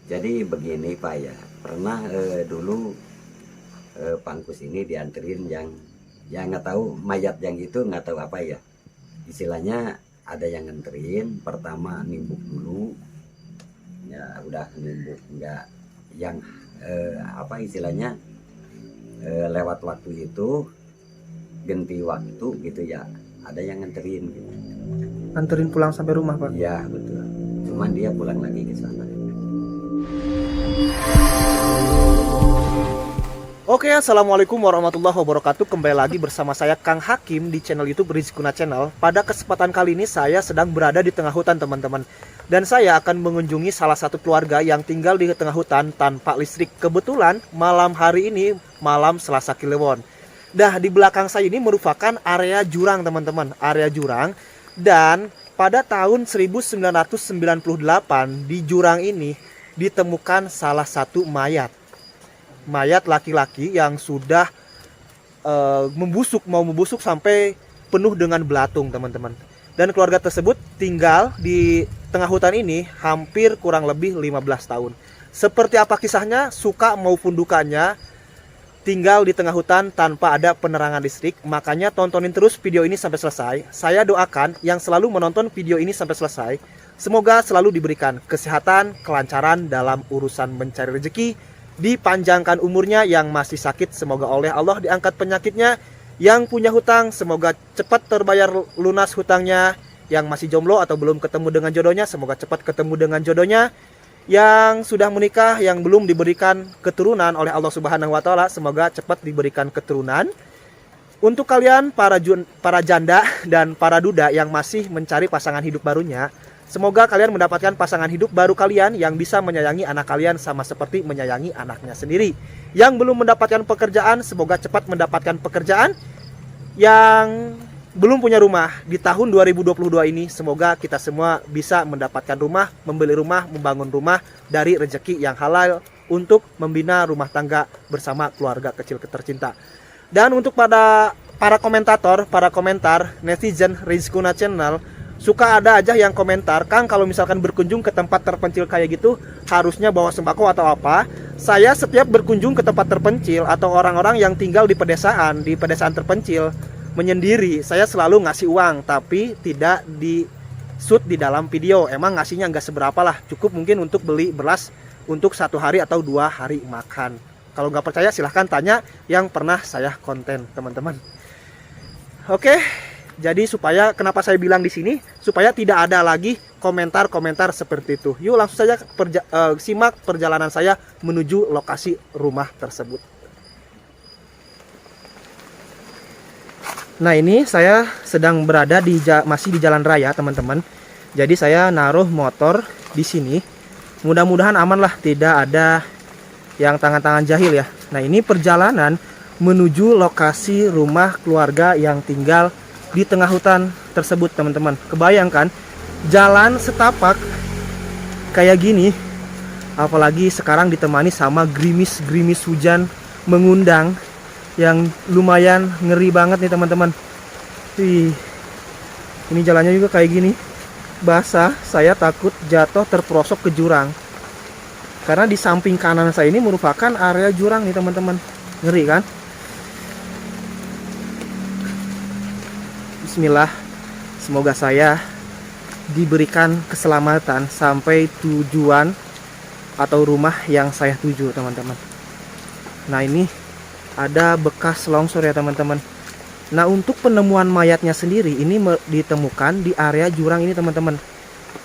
Jadi begini Pak ya, pernah dulu Pangkus ini dianterin yang nggak tahu mayat yang itu nggak tahu apa ya. Istilahnya ada yang nganterin, pertama nimbuk dulu, ya udah nimbuk nggak yang apa istilahnya lewat waktu itu ganti waktu gitu ya, ada yang nganterin gitu. Anterin pulang sampai rumah, Pak? Ya betul, cuman dia pulang lagi ke sana. Oke, assalamualaikum warahmatullahi wabarakatuh. Kembali lagi bersama saya Kang Hakim di channel YouTube Rizkuna Channel. Pada kesempatan kali ini saya sedang berada di tengah hutan, teman-teman. Dan saya akan mengunjungi salah satu keluarga yang tinggal di tengah hutan tanpa listrik. Kebetulan malam hari ini malam Selasa Kliwon. Nah, di belakang saya ini merupakan area jurang, teman-teman. Area jurang. Dan pada tahun 1998 di jurang ini ditemukan salah satu mayat laki-laki yang sudah mau membusuk sampai penuh dengan belatung, teman-teman. Dan keluarga tersebut tinggal di tengah hutan ini hampir kurang lebih 15 tahun. Seperti apa kisahnya, suka maupun dukanya tinggal di tengah hutan tanpa ada penerangan listrik. Makanya tontonin terus video ini sampai selesai. Saya doakan yang selalu menonton video ini sampai selesai, semoga selalu diberikan kesehatan, kelancaran dalam urusan mencari rezeki, dipanjangkan umurnya. Yang masih sakit semoga oleh Allah diangkat penyakitnya, yang punya hutang semoga cepat terbayar lunas hutangnya, yang masih jomblo atau belum ketemu dengan jodohnya semoga cepat ketemu dengan jodohnya, yang sudah menikah yang belum diberikan keturunan oleh Allah Subhanahu wa taala semoga cepat diberikan keturunan. Untuk kalian para janda dan para duda yang masih mencari pasangan hidup barunya, semoga kalian mendapatkan pasangan hidup baru kalian yang bisa menyayangi anak kalian sama seperti menyayangi anaknya sendiri. Yang belum mendapatkan pekerjaan, semoga cepat mendapatkan pekerjaan. Yang belum punya rumah di tahun 2022 ini, semoga kita semua bisa mendapatkan rumah, membeli rumah, membangun rumah dari rezeki yang halal untuk membina rumah tangga bersama keluarga kecil tercinta. Dan untuk para komentar netizen Rizkuna Channel, suka ada aja yang komentar, Kang kalau misalkan berkunjung ke tempat terpencil kayak gitu harusnya bawa sembako atau apa. Saya setiap berkunjung ke tempat terpencil atau orang-orang yang tinggal di pedesaan terpencil menyendiri, saya selalu ngasih uang, tapi tidak di shoot di dalam video. Emang ngasihnya nggak seberapa lah, cukup mungkin untuk beli beras untuk 1 hari atau 2 hari makan. Kalau nggak percaya silahkan tanya yang pernah saya konten, teman-teman. Oke. Jadi kenapa saya bilang di sini supaya tidak ada lagi komentar-komentar seperti itu. Yuk langsung saja simak perjalanan saya menuju lokasi rumah tersebut. Nah, ini saya sedang berada masih di jalan raya, teman-teman. Jadi saya naruh motor di sini. Mudah-mudahan aman lah, tidak ada yang tangan-tangan jahil ya. Nah, ini perjalanan menuju lokasi rumah keluarga yang tinggal di tengah hutan tersebut, teman-teman. Kebayangkan jalan setapak kayak gini, apalagi sekarang ditemani sama gerimis-gerimis hujan mengundang yang lumayan ngeri banget nih, teman-teman. Ini jalannya juga kayak gini, basah. Saya takut jatuh terperosok ke jurang karena di samping kanan saya ini merupakan area jurang nih, teman-teman. Ngeri kan? Bismillah, semoga saya diberikan keselamatan sampai tujuan atau rumah yang saya tuju, teman-teman. Nah, ini ada bekas longsor ya, teman-teman. Nah, untuk penemuan mayatnya sendiri ini ditemukan di area jurang ini, teman-teman.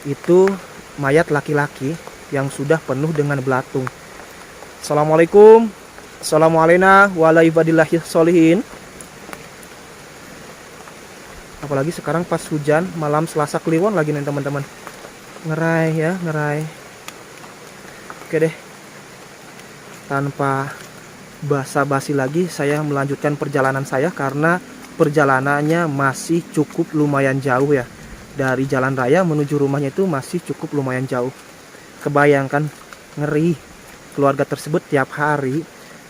Itu mayat laki-laki yang sudah penuh dengan belatung. Assalamualaikum. Assalamualaikum warahmatullahi wabarakatuh. Apalagi sekarang pas hujan, malam Selasa Kliwon lagi nih, teman-teman. Ngerai ya, ngerai. Oke deh. Tanpa basa-basi lagi, saya melanjutkan perjalanan saya karena perjalanannya masih cukup lumayan jauh ya. Dari jalan raya menuju rumahnya itu masih cukup lumayan jauh. Kebayangkan, ngeri. Keluarga tersebut tiap hari,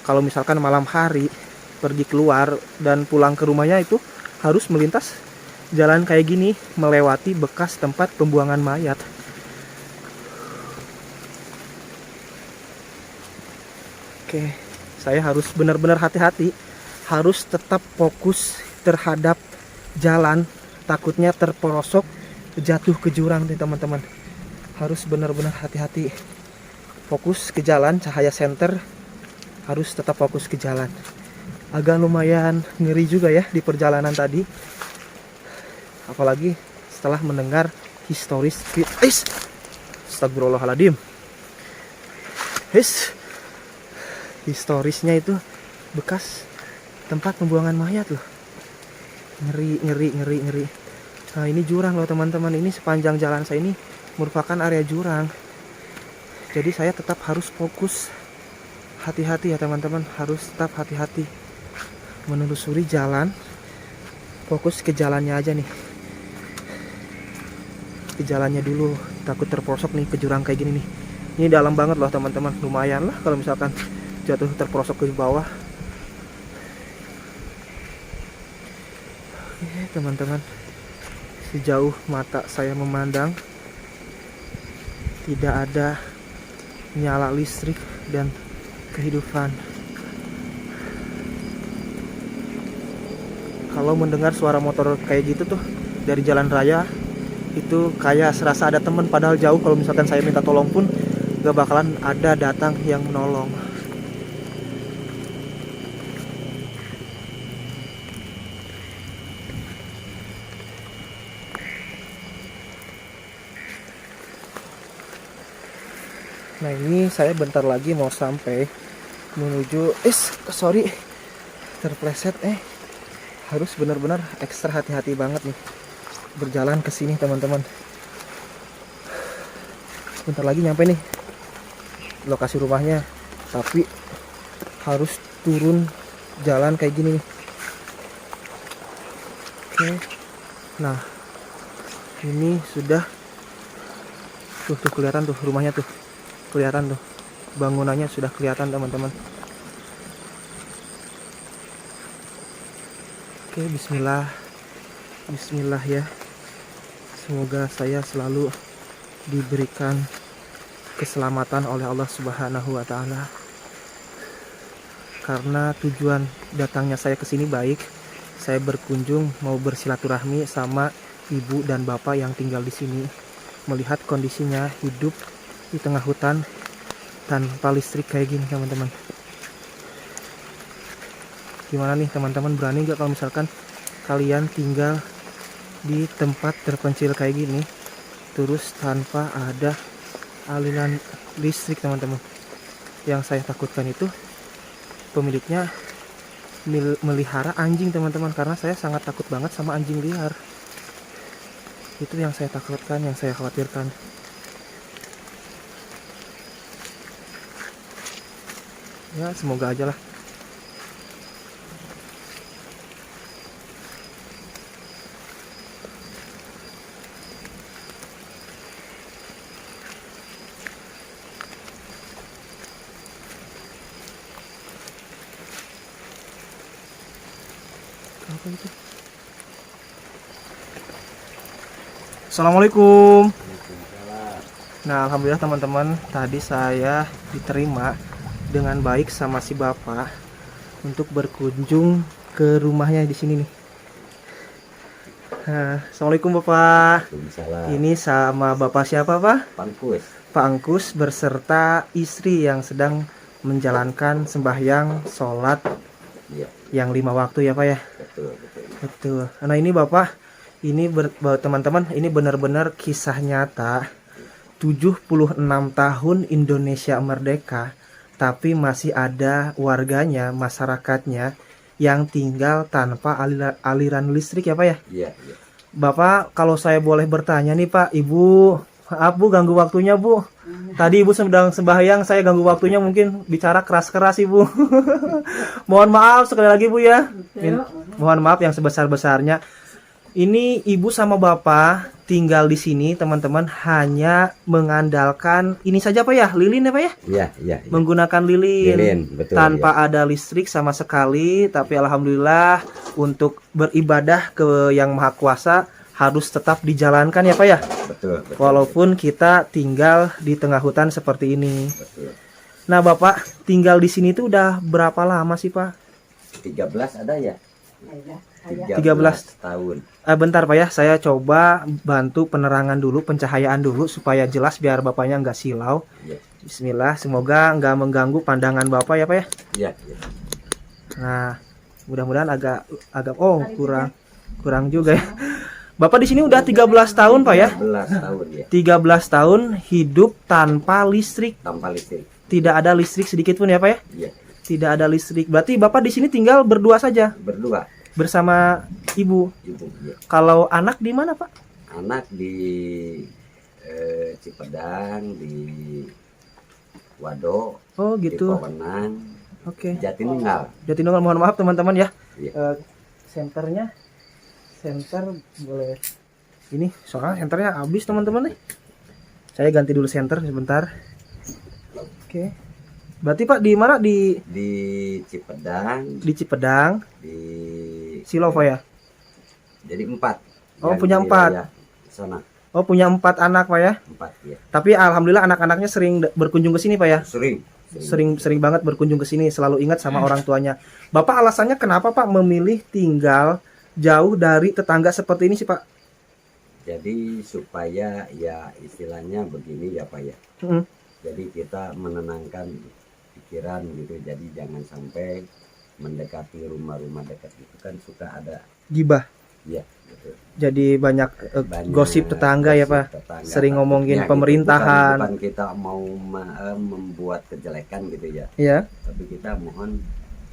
kalau misalkan malam hari pergi keluar dan pulang ke rumahnya itu harus melintas jalan kayak gini, melewati bekas tempat pembuangan mayat. Oke, saya harus benar-benar hati-hati, harus tetap fokus terhadap jalan, takutnya terperosok jatuh ke jurang nih teman-teman. Harus benar-benar hati-hati, fokus ke jalan, cahaya senter harus tetap fokus ke jalan. Agak lumayan ngeri juga ya di perjalanan tadi, apalagi setelah mendengar historis. Astagfirullahaladzim. Historisnya itu bekas tempat pembuangan mayat loh. Ngeri. Nah ini jurang loh teman-teman. Ini sepanjang jalan saya ini merupakan area jurang. Jadi saya tetap harus fokus, hati-hati ya teman-teman. Harus tetap hati-hati menelusuri jalan. Fokus ke jalannya aja nih, ke jalannya dulu. Takut terperosok nih ke jurang kayak gini nih. Ini dalam banget loh teman-teman. Lumayan lah kalau misalkan jatuh terperosok ke bawah. Oke teman-teman, sejauh mata saya memandang tidak ada nyala listrik dan kehidupan. Kalau mendengar suara motor kayak gitu tuh dari jalan raya, itu kayak serasa ada temen, padahal jauh. Kalau misalkan saya minta tolong pun gak bakalan ada datang yang menolong. Nah ini saya bentar lagi mau sampai menuju sorry terpleset. Harus benar-benar ekstra hati-hati banget nih berjalan ke sini teman-teman. Bentar lagi nyampe nih lokasi rumahnya, tapi harus turun jalan kayak gini nih. Oke. Nah ini sudah tuh kelihatan tuh rumahnya tuh, kelihatan tuh bangunannya sudah kelihatan teman-teman. Oke, bismillah ya. Semoga saya selalu diberikan keselamatan oleh Allah Subhanahu wa taala. Karena tujuan datangnya saya ke sini baik. Saya berkunjung mau bersilaturahmi sama ibu dan bapak yang tinggal di sini, melihat kondisinya hidup di tengah hutan tanpa listrik kayak gini teman-teman. Gimana nih teman-teman, berani gak kalau misalkan kalian tinggal di tempat terpencil kayak gini terus tanpa ada aliran listrik teman-teman? Yang saya takutkan itu pemiliknya melihara anjing teman-teman, karena saya sangat takut banget sama anjing liar. Itu yang saya takutkan, yang saya khawatirkan. Ya semoga aja lah. Apa itu? Assalamualaikum. Nah alhamdulillah teman-teman, tadi saya diterima dengan baik sama si bapak untuk berkunjung ke rumahnya di sini nih. Nah, assalamualaikum bapak. Ini sama bapak siapa pak? Pak Angkus beserta istri yang sedang menjalankan sembahyang sholat yang 5 waktu ya pak ya. Betul. Nah ini bapak, ini teman-teman, ini benar-benar kisah nyata. 76 tahun Indonesia merdeka, tapi masih ada warganya, masyarakatnya yang tinggal tanpa aliran listrik ya pak ya. Iya. Bapak, kalau saya boleh bertanya nih pak, ibu, maaf bu ganggu waktunya bu. Tadi ibu sedang sembahyang, saya ganggu waktunya, mungkin bicara keras-keras ibu. Mohon maaf sekali lagi bu ya. Mohon maaf yang sebesar-besarnya. Ini ibu sama bapak tinggal di sini teman-teman, hanya mengandalkan ini saja pak ya, lilin ya pak ya? Iya. Menggunakan lilin betul, tanpa ada listrik sama sekali. Tapi alhamdulillah untuk beribadah ke Yang Maha Kuasa harus tetap dijalankan ya pak ya. Betul. Walaupun kita tinggal di tengah hutan seperti ini. Betul. Nah, Bapak tinggal di sini tuh udah berapa lama sih, Pak? 13 ada ya? 13 13 tahun. Bentar Pak ya, saya coba bantu penerangan dulu, pencahayaan dulu supaya jelas biar Bapaknya nggak silau. Ya. Bismillah, semoga nggak mengganggu pandangan Bapak ya Pak ya. Ya, ya. Nah, mudah-mudahan agak kurang juga ya. Bapak di sini udah 13 tahun Pak ya? 13 tahun ya. 13 tahun hidup tanpa listrik. Tanpa listrik. Tidak ada listrik sedikit pun ya Pak ya? Iya. Tidak ada listrik. Berarti Bapak di sini tinggal berdua saja Berdua. bersama ibu. Ibu. Ya. Kalau anak di mana Pak? Anak di Cipedang, di Wado, Oh di gitu. Pawenang, Oke. Jatinunggal. Jatinunggal, mohon maaf teman-teman ya. Iya. Senternya, senter boleh. Ini soalnya senternya habis teman-teman nih. Saya ganti dulu senter sebentar. Oke. Berarti Pak di mana Di Cipedang, di Cipedang, di Silova ya? Jadi 4. Oh, Yang punya di 4. wilayah Sana Oh punya 4 anak Pak ya? 4 ya. Tapi alhamdulillah anak-anaknya sering berkunjung ke sini Pak ya? Sering. Sering banget berkunjung ke sini, selalu ingat sama orang tuanya. Bapak alasannya kenapa Pak memilih tinggal jauh dari tetangga seperti ini sih Pak? Jadi supaya ya istilahnya begini ya Pak ya. Mm. Jadi kita menenangkan pikiran gitu. Jadi jangan sampai mendekati rumah-rumah dekat itu kan suka ada Gibah. ya gitu. Jadi banyak Banyak gosip tetangga ya Pak. tetangga, Sering ngomongin takutnya gitu. pemerintahan. Bukan kita mau membuat kejelekan gitu ya. Ya, Tapi kita mohon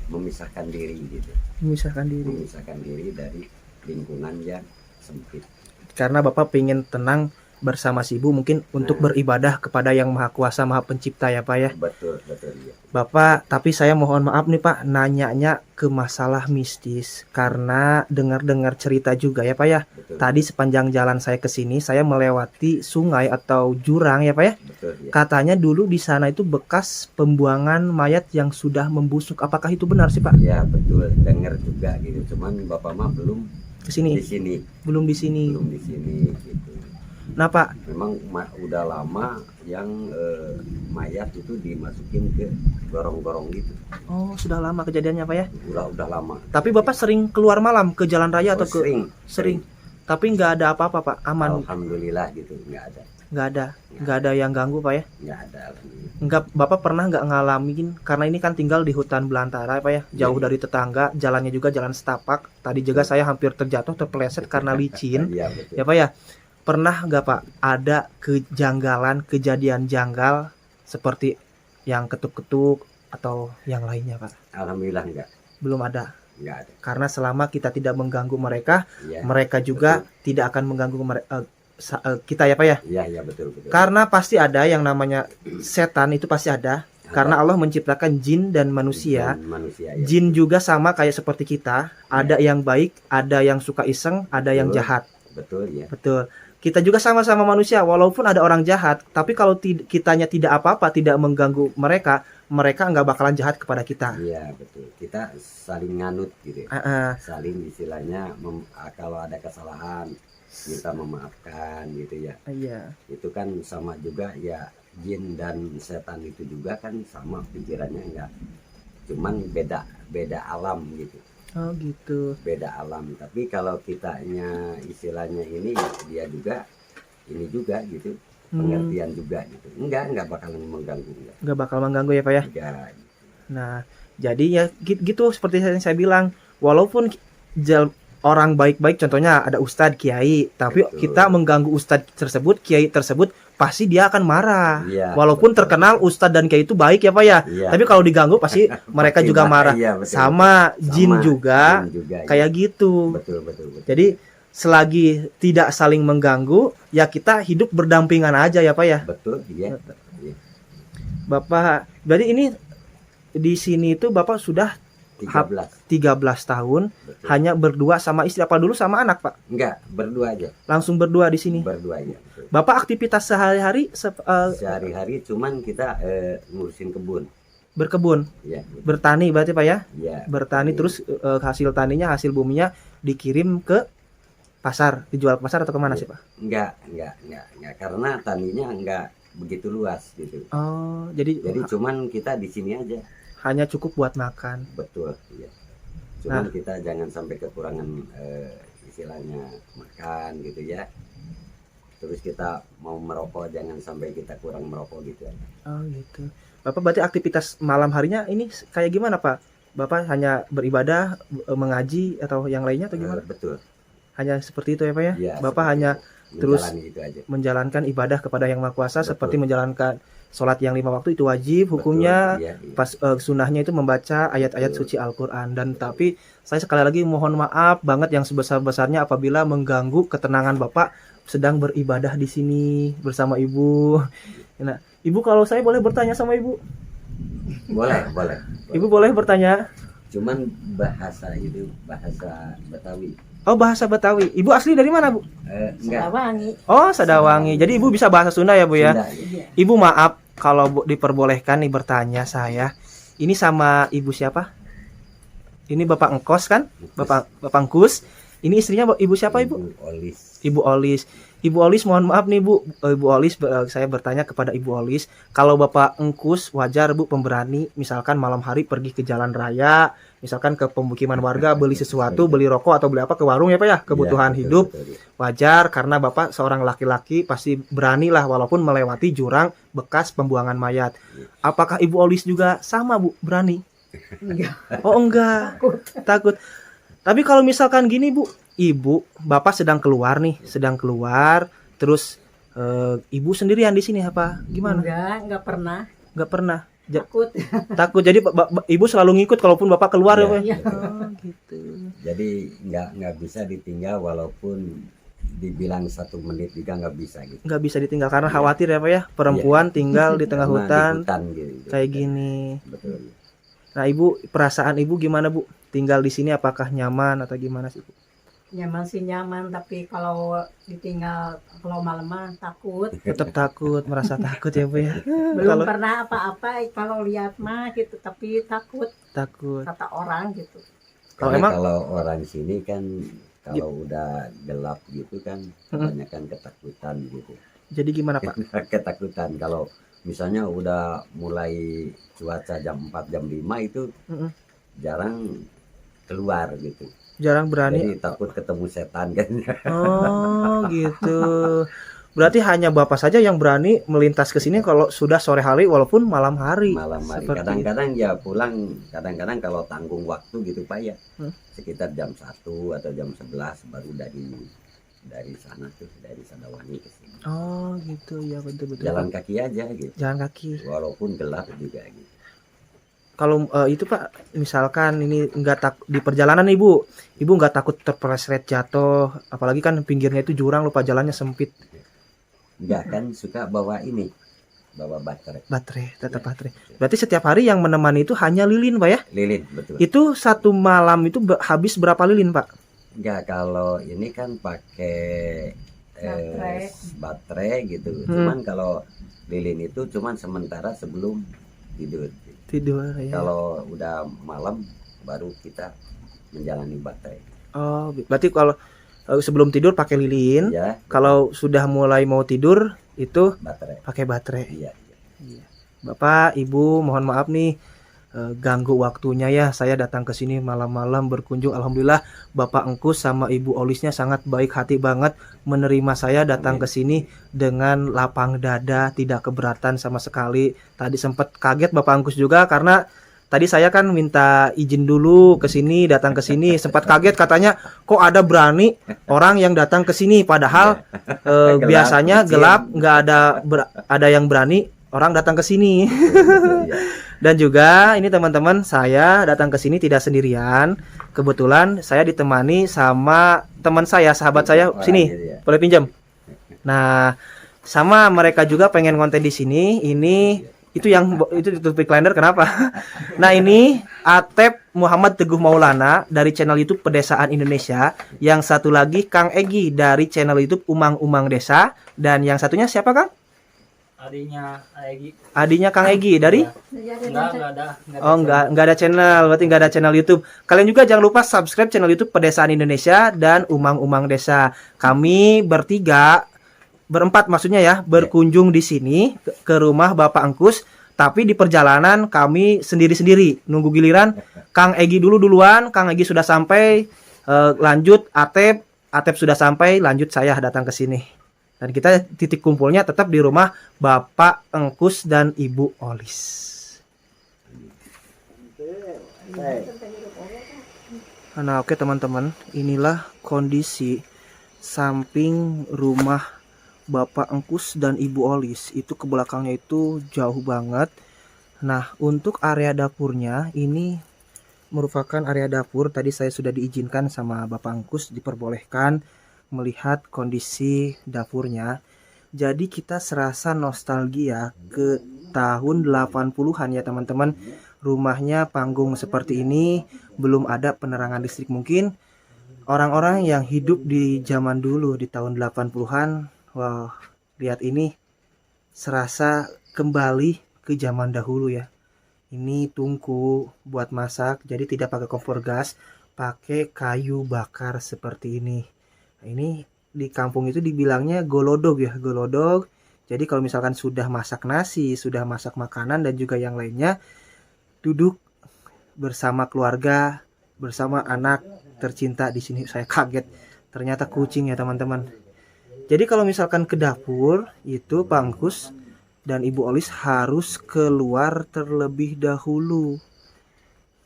memisahkan diri gitu. memisahkan diri. Memisahkan diri dari lingkungan yang sempit. Karena Bapak pengen tenang bersama si Ibu mungkin untuk beribadah kepada Yang Maha Kuasa, Maha Pencipta ya Pak ya. Betul ya. Bapak, tapi saya mohon maaf nih Pak, nanyanya ke masalah mistis karena dengar-dengar cerita juga ya Pak ya. Betul. Tadi sepanjang jalan saya ke sini, saya melewati sungai atau jurang ya Pak ya. Betul ya. Katanya dulu di sana itu bekas pembuangan mayat yang sudah membusuk. Apakah itu benar sih Pak? Ya betul, dengar juga gitu. Cuman Bapak mah belum Ke sini? di sini. Belum di sini. Belum di sini gitu. Nah Pak, Memang udah lama yang mayat itu dimasukin ke gorong-gorong gitu. oh sudah lama kejadiannya Pak ya. Udah lama. Tapi Bapak sering keluar malam ke jalan raya atau ke sering. Tapi nggak ada apa-apa Pak, aman. Alhamdulillah gitu, nggak ada. Nggak ada yang ganggu Pak ya. Nggak ada alhamdulillah. Enggak, Bapak pernah nggak ngalamin, karena ini kan tinggal di hutan belantara Pak ya, jauh Iya. dari tetangga, jalannya juga jalan setapak. Tadi juga saya hampir terjatuh, terpeleset karena licin. Iya betul. Ya Pak ya, pernah nggak Pak ada kejanggalan, kejadian janggal seperti yang ketuk-ketuk atau yang lainnya Pak? Alhamdulillah nggak Belum ada. ada. Karena selama kita tidak mengganggu mereka, Iya. mereka juga tidak akan mengganggu kita ya Pak ya. Iya betul. Karena pasti ada yang namanya setan, itu pasti ada. Karena Allah menciptakan jin dan manusia. Dan manusia ya. Jin juga sama kayak seperti kita. Ada yang baik, ada yang suka iseng, ada yang Betul. jahat. Betul ya. Betul. Kita juga sama-sama manusia, walaupun ada orang jahat, tapi kalau kitanya tidak apa-apa, tidak mengganggu mereka, mereka nggak bakalan jahat kepada kita. Iya betul. Kita saling nganut gitu. Saling istilahnya kalau ada kesalahan minta memaafkan gitu ya. Iya. Itu kan sama juga ya, jin dan setan itu juga kan sama pikirannya, enggak. Cuman beda alam gitu. Oh gitu. Beda alam. Tapi kalau kitanya istilahnya ini dia juga ini juga gitu. Pengertian juga gitu. Enggak bakalan mengganggu enggak. Nggak bakal mengganggu ya Pak ya. Enggak. Nah, jadi ya gitu seperti yang saya bilang, walaupun orang baik-baik, contohnya ada ustadz, kiai, tapi Betul. kita mengganggu ustadz tersebut, kiai tersebut, pasti dia akan marah. Iya, Walaupun betul. terkenal ustadz dan kiai itu baik ya Pak ya. Iya. Tapi kalau diganggu pasti mereka Pasti juga marah. Iya, betul. Sama jin juga Jin juga, iya. kayak gitu. Betul. Jadi selagi tidak saling mengganggu, ya kita hidup berdampingan aja ya Pak ya. Betul, iya. Iya. Bapak, berarti ini di sini itu Bapak sudah 13. 13 tahun Betul. hanya berdua sama istri, apa dulu sama anak Pak? Enggak, berdua aja. Langsung berdua di sini. Berdua ya. Betul. Bapak aktivitas sehari-hari Sehari-hari cuman kita ngurusin kebun. berkebun, Ya. bertani berarti Pak ya? Ya. Bertani terus hasil taninya, hasil buminya dikirim ke pasar, dijual ke pasar atau kemana sih Pak? Enggak. Karena taninya enggak begitu luas gitu. Oh, Jadi cuman kita di sini aja. hanya cukup buat makan. Betul, iya. Cuman kita jangan sampai kekurangan istilahnya makan gitu ya. Terus kita mau merokok jangan sampai kita kurang merokok gitu ya. Oh gitu. Bapak berarti aktivitas malam harinya ini kayak gimana Pak? Bapak hanya beribadah, mengaji atau yang lainnya atau gimana? Betul. Hanya seperti itu ya Pak ya? Ya, Bapak seperti hanya itu. terus Gitu aja. menjalankan ibadah kepada Yang Maha Kuasa. Betul. Seperti menjalankan sholat yang 5 waktu itu wajib hukumnya. Betul, iya. Pas sunnahnya itu membaca ayat-ayat suci Al-Quran. Dan tapi saya sekali lagi mohon maaf banget yang sebesar-besarnya apabila mengganggu ketenangan Bapak sedang beribadah di sini bersama Ibu. Nah, Ibu kalau saya boleh bertanya sama Ibu? Boleh. Ibu boleh bertanya? Cuman bahasa itu bahasa Betawi. Oh, bahasa Betawi. Ibu asli dari mana, Bu? Enggak. Sadawangi. Oh, Sadawangi. Jadi Ibu bisa bahasa Sunda ya, Bu ya? Sunda, iya. Ibu maaf kalau diperbolehkan nih bertanya saya. Ini sama Ibu siapa? Ini Bapak Engkos kan? Bapak Engkus. Ini istrinya Ibu siapa, Ibu? Olis. Ibu Olis. Ibu Olis mohon maaf nih Bu. Ibu Olis saya bertanya kepada Ibu Olis, kalau Bapak Engkus wajar Bu pemberani misalkan malam hari pergi ke jalan raya, misalkan ke pemukiman warga beli sesuatu, beli rokok atau beli apa ke warung ya Pak ya, kebutuhan Ya, hidup. betul. Wajar karena Bapak seorang laki-laki pasti berani lah walaupun melewati jurang bekas pembuangan mayat. Apakah Ibu Olis juga sama Bu, berani? Enggak. Oh enggak. Takut. Tapi kalau misalkan gini Bu, Bapak sedang keluar nih, terus Ibu sendirian di sini apa gimana? Enggak pernah. Nggak pernah. Takut. Takut. Jadi Ibu selalu ngikut kalaupun Bapak keluar ya, Pak? Iya. Oh, gitu. Jadi nggak bisa ditinggal walaupun dibilang 1 menit juga nggak bisa gitu. Nggak bisa ditinggal karena khawatir ya Pak ya, perempuan tinggal di tengah Karena hutan di hutan gitu. kayak gini. Betul. Nah Ibu, perasaan Ibu gimana Bu? Tinggal di sini apakah nyaman atau gimana sih Bu? Nyaman sih nyaman, tapi kalau ditinggal kalau malam takut. Tetap takut, merasa takut ya Bu ya? Belum Kalau pernah apa-apa kalau lihat mah gitu, tapi takut takut. kata orang gitu. Kalau Karena emang- kalau orang sini kan kalau udah gelap gitu kan kebanyakan ketakutan gitu. Jadi gimana Pak? Ketakutan kalau misalnya udah mulai cuaca jam 4 jam 5 itu Mm-mm. jarang keluar gitu. Jarang berani. Jadi takut ketemu setan kan. Oh gitu. Berarti hanya Bapak saja yang berani melintas ke sini kalau sudah sore hari walaupun malam hari. Malam hari. Seperti Kadang-kadang ya pulang, kadang-kadang kalau tanggung waktu gitu Pak ya. Hmm. Sekitar jam 1 atau jam 11 baru dari sana tuh, dari Sadawangi ke sini. Oh gitu ya, betul-betul. Jalan kaki aja gitu. Jalan kaki. Walaupun gelap juga gitu. Kalau itu Pak, misalkan ini di perjalanan Ibu nggak takut terpeleset jatuh, apalagi kan pinggirnya itu jurang, lupa jalannya sempit. Enggak kan suka bawa baterai. Tetap baterai. Berarti setiap hari yang menemani itu hanya lilin Pak ya? Lilin betul. Itu satu malam itu habis berapa lilin Pak? Enggak, kalau ini kan pakai baterai gitu. Cuman kalau lilin itu cuman sementara sebelum tidur. Tidur ya. Kalau udah malam baru kita menjalani baterai. Oh, berarti kalau sebelum tidur pakai lilin, Ya, kalau sudah mulai mau tidur itu baterai. pakai baterai. Iya. Bapak, Ibu, mohon maaf nih ganggu waktunya ya. Saya datang ke sini malam-malam berkunjung. Alhamdulillah Bapak Engkus sama Ibu Olisnya sangat baik hati banget menerima saya datang ke sini dengan lapang dada, tidak keberatan sama sekali. Tadi sempat kaget Bapak Engkus juga karena tadi saya kan minta izin dulu ke sini, datang ke sini, sempat kaget katanya kok ada berani orang yang datang ke sini padahal biasanya kecil. gelap, nggak ada yang berani orang datang ke sini. Dan juga ini teman-teman, saya datang ke sini tidak sendirian. Kebetulan saya ditemani sama teman saya, sahabat saya. Sini, boleh pinjam. Nah, sama mereka juga pengen konten di sini. Ini itu tutup Iklander kenapa? Nah, ini Atep Muhammad Teguh Maulana dari channel YouTube Pedesaan Indonesia. Yang satu lagi Kang Egi dari channel YouTube Umang Umang Desa. Dan yang satunya siapa Kang? Adinya Kang Egi dari? Enggak ada. Oh enggak ada channel, berarti enggak ada channel YouTube. Kalian juga jangan lupa subscribe channel YouTube Pedesaan Indonesia dan Umang Umang Desa. Kami bertiga berempat maksudnya ya, berkunjung di sini ke rumah Bapak Angkus, tapi di perjalanan kami sendiri-sendiri nunggu giliran. Kang Egi duluan, Kang Egi sudah sampai, lanjut Atep sudah sampai, lanjut saya datang ke sini. Dan kita titik kumpulnya tetap di rumah Bapak Engkus dan Ibu Olis. Nah, oke teman-teman, inilah kondisi samping rumah Bapak Engkus dan Ibu Olis. Itu ke belakangnya itu jauh banget. Nah, untuk area dapurnya ini merupakan area dapur. Tadi saya sudah diizinkan sama Bapak Engkus, diperbolehkan melihat kondisi dapurnya. Jadi kita serasa nostalgia ke tahun 80-an ya teman-teman. Rumahnya panggung seperti ini, belum ada penerangan listrik. Mungkin orang-orang yang hidup di zaman dulu di tahun 80-an, wah, lihat ini serasa kembali ke zaman dahulu ya. Ini tungku buat masak, jadi tidak pakai kompor gas, pakai kayu bakar seperti ini. Nah, ini di kampung itu dibilangnya golodog ya, golodog. Jadi kalau misalkan sudah masak nasi, sudah masak makanan dan juga yang lainnya, duduk bersama keluarga, bersama anak tercinta di sini. Saya kaget, ternyata kucing ya teman-teman. Jadi kalau misalkan ke dapur itu Pak Angkus dan Ibu Olis harus keluar terlebih dahulu.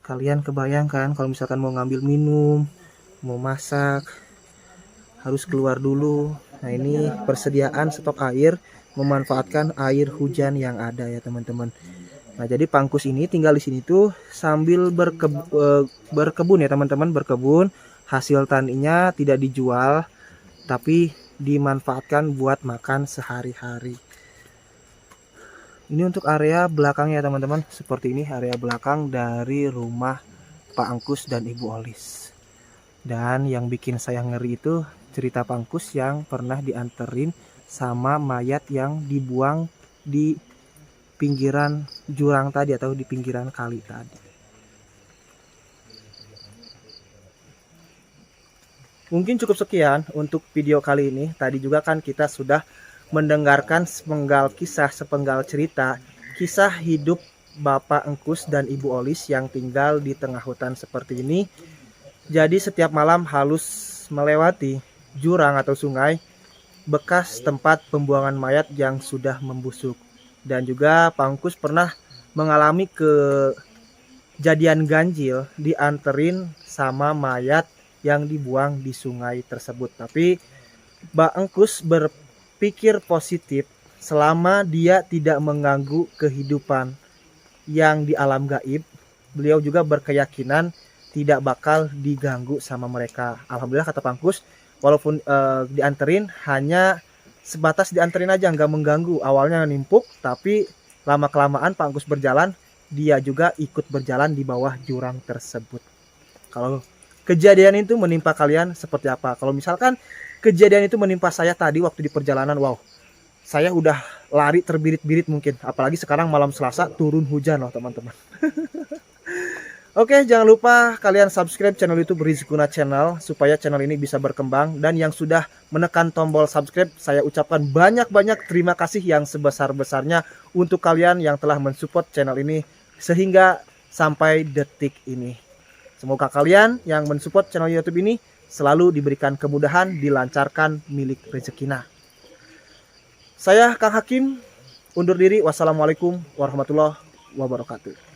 Kalian kebayangkan kalau misalkan mau ngambil minum, mau masak, harus keluar dulu. Nah, ini persediaan stok air, memanfaatkan air hujan yang ada ya teman-teman. Nah, jadi Pak Angkus ini tinggal di sini tuh sambil berkebun ya teman-teman, berkebun. Hasil taninya tidak dijual, tapi dimanfaatkan buat makan sehari-hari. Ini untuk area belakangnya teman-teman, seperti ini area belakang dari rumah Pak Angkus dan Ibu Olis. Dan yang bikin saya ngeri itu cerita Pak Angkus yang pernah dianterin sama mayat yang dibuang di pinggiran jurang tadi atau di pinggiran kali tadi. Mungkin cukup sekian untuk video kali ini. Tadi juga kan kita sudah mendengarkan sepenggal kisah, sepenggal cerita, kisah hidup Bapak Engkus dan Ibu Olis yang tinggal di tengah hutan seperti ini. Jadi setiap malam harus melewati jurang atau sungai bekas tempat pembuangan mayat yang sudah membusuk. Dan juga Pak Angkus pernah mengalami kejadian ganjil, dianterin sama mayat yang dibuang di sungai tersebut. Tapi Pak Angkus berpikir positif selama dia tidak mengganggu kehidupan yang di alam gaib. Beliau juga berkeyakinan tidak bakal diganggu sama mereka. Alhamdulillah kata Pak Angkus, walaupun dianterin hanya sebatas dianterin aja, nggak mengganggu. Awalnya nimpuk, tapi lama-kelamaan Pak Angkus berjalan, dia juga ikut berjalan di bawah jurang tersebut. Kalau kejadian itu menimpa kalian seperti apa? Kalau misalkan kejadian itu menimpa saya tadi waktu di perjalanan, wow, saya udah lari terbirit-birit mungkin. Apalagi sekarang malam Selasa turun hujan loh teman-teman. Oke, jangan lupa kalian subscribe channel YouTube Rizkuna Channel supaya channel ini bisa berkembang. Dan yang sudah menekan tombol subscribe, saya ucapkan banyak-banyak terima kasih yang sebesar-besarnya untuk kalian yang telah mensupport channel ini sehingga sampai detik ini. Semoga kalian yang mensupport channel YouTube ini selalu diberikan kemudahan, dilancarkan milik rezekina. Saya Kang Hakim undur diri. Wassalamualaikum warahmatullahi wabarakatuh.